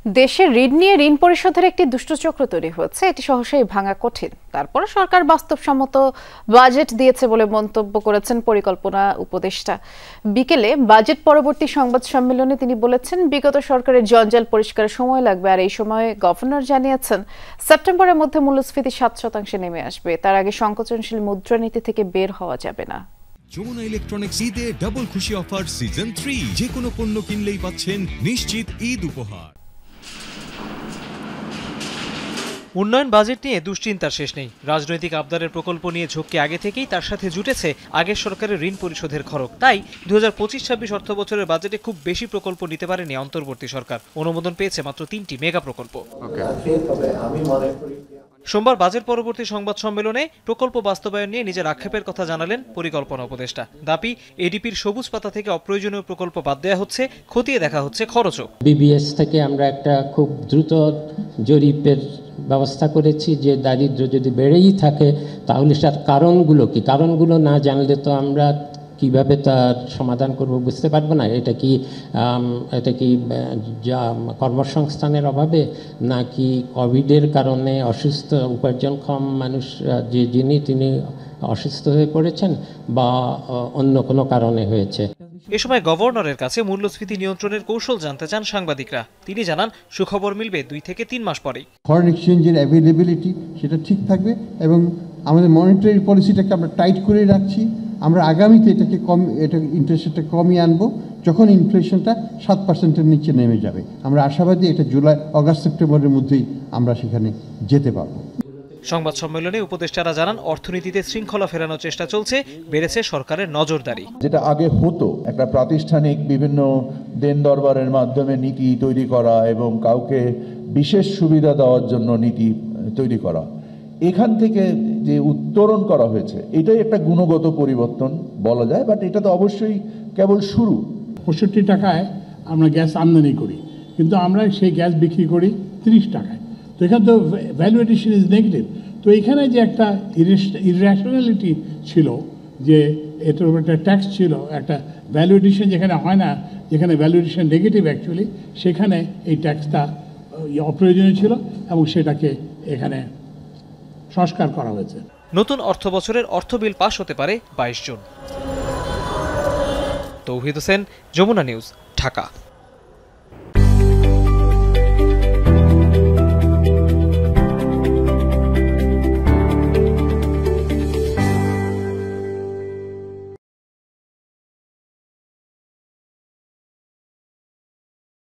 দেশের ঋণ নিয়ে ঋণ পরিশোধের একটি দুষ্টচক্র তৈরি হয়েছে, এটি সহসাই ভাঙা কঠিন। তারপর সরকার বাস্তবসম্মত বাজেট দিয়েছে বলে মন্তব্য করেছেন পরিকল্পনা উপদেষ্টা। বিকেলে বাজেট পরবর্তী সংবাদ সম্মেলনে তিনি বলেছেন, বিগত সরকারের জঞ্জাল পরিষ্কারের সময় লাগবে, আর এই সময়ে গভর্নর জানিয়েছেন সেপ্টেম্বরের মধ্যে মূল্যস্ফীতি 7% নেমে আসবে। তার আগে সংকোচনশীল মুদ্রানীতি থেকে বের হওয়া যাবে না। যমুনা ইলেকট্রনিক্স ঈদে ডাবল খুশি অফার সিজন 3, যে কোনো পণ্য কিনলেই পাচ্ছেন নিশ্চিত ঈদ উপহার। উন্নয়ন বাজেট নিয়ে দুশ্চিন্তার শেষ নেই। রাজনৈতিক আবদারের প্রকল্প নিয়ে ঝক্কি আগে থেকেই তার সাথে জুটেছে আগের সরকারের ঋণ পরিশোধের খরচ। তাই 2025-26 অর্থ বছরের বাজেটে খুব বেশি প্রকল্প নিতে পারেনি অন্তর্বর্তী সরকার। অনুমোদন পেয়েছে মাত্র 3টি মেগা প্রকল্প। সোমবার বাজেট পরবর্তী সংবাদ সম্মেলনে প্রকল্প বাস্তবায়ন নিয়ে নিজের আক্ষেপের কথা জানালেন পরিকল্পনা উপদেষ্টা। দাবি, এডিপির সবুজ পাতা থেকে অপ্রয়োজনীয় প্রকল্প বাদ দেওয়া হচ্ছে, খতিয়ে দেখা হচ্ছে খরচও। বিবিএস থেকে আমরা একটা খুব দ্রুত জরিপের ব্যবস্থা করেছি যে দারিদ্র্য যদি বেড়েই থাকে তাহলে তার কারণগুলো কি, কারণগুলো না জানলে তো আমরা কিভাবে তার সমাধান করব বুঝতে পারবো না। এটা কি যা কর্মসংস্থানের অভাবে, নাকি কোভিডের কারণে অসুস্থ উপার্জনক্ষম মানুষ তিনি অসুস্থ হয়ে পড়েছেন, বা অন্য কোনো কারণে হয়েছে। এ সময় গভর্নরের কাছে মূল্যস্ফীতি নিয়ন্ত্রণের কৌশল জানতে চান সাংবাদিকরা। তিনি জানান, সুখবর মিলবে 2 থেকে 3 মাস পরেই। ফরেন এক্সচেঞ্জের অ্যাভেলেবিলিটি সেটা ঠিক থাকবে এবং আমাদের মনিটারি পলিসিটাকে আমরা টাইট করে রাখছি। আমরা আগামীতে এটা ইন্টারেস্ট রেটটা কমিয়ে আনবো যখন ইনফ্লেশনটা 7%-এর নিচে নেমে যাবে। আমরা আশাবাদী এটা জুলাই, অগাস্ট, সেপ্টেম্বরের মধ্যেই আমরা সেখানে যেতে পারবো। সংবাদ সম্মেলনে উপদেষ্টারা জানান, অর্থনীতিতে শৃঙ্খলা ফেরানোর চেষ্টা চলছে, বেড়েছে সরকারের নজরদারি। যেটা আগে হতো, একটা প্রাতিষ্ঠানিক বিভিন্ন দেন দরবারের মাধ্যমে নীতি তৈরি করা এবং কাউকে বিশেষ সুবিধা দেওয়ার জন্য নীতি তৈরি করা, এখান থেকে যে উত্তরণ করা হয়েছে এটাই একটা গুণগত পরিবর্তন বলা যায়। বাট এটা তো অবশ্যই কেবল শুরু। 65 টাকায় আমরা গ্যাস আমদানি করি, কিন্তু আমরা সেই গ্যাস বিক্রি করি 30 টাকায়। তো এখানে তো ভ্যালু এডিশন ইজ নেগেটিভ। তো এখানে যে একটা ইররেশনালিটি ছিল, যে এটার উপর একটা ট্যাক্স ছিল, একটা ভ্যালু এডিশন যেখানে হয় না, যেখানে ভ্যালু এডিশন নেগেটিভ অ্যাকচুয়ালি, সেখানে এই ট্যাক্সটা অপ্রয়োজনীয় ছিল এবং সেটাকে এখানে সংস্কার করা হয়েছে। নতুন অর্থ বছরের অর্থ বিল পাশ হতে পারে 22 জুন। তৌহিদ হোসেন, যমুনা নিউজ, ঢাকা।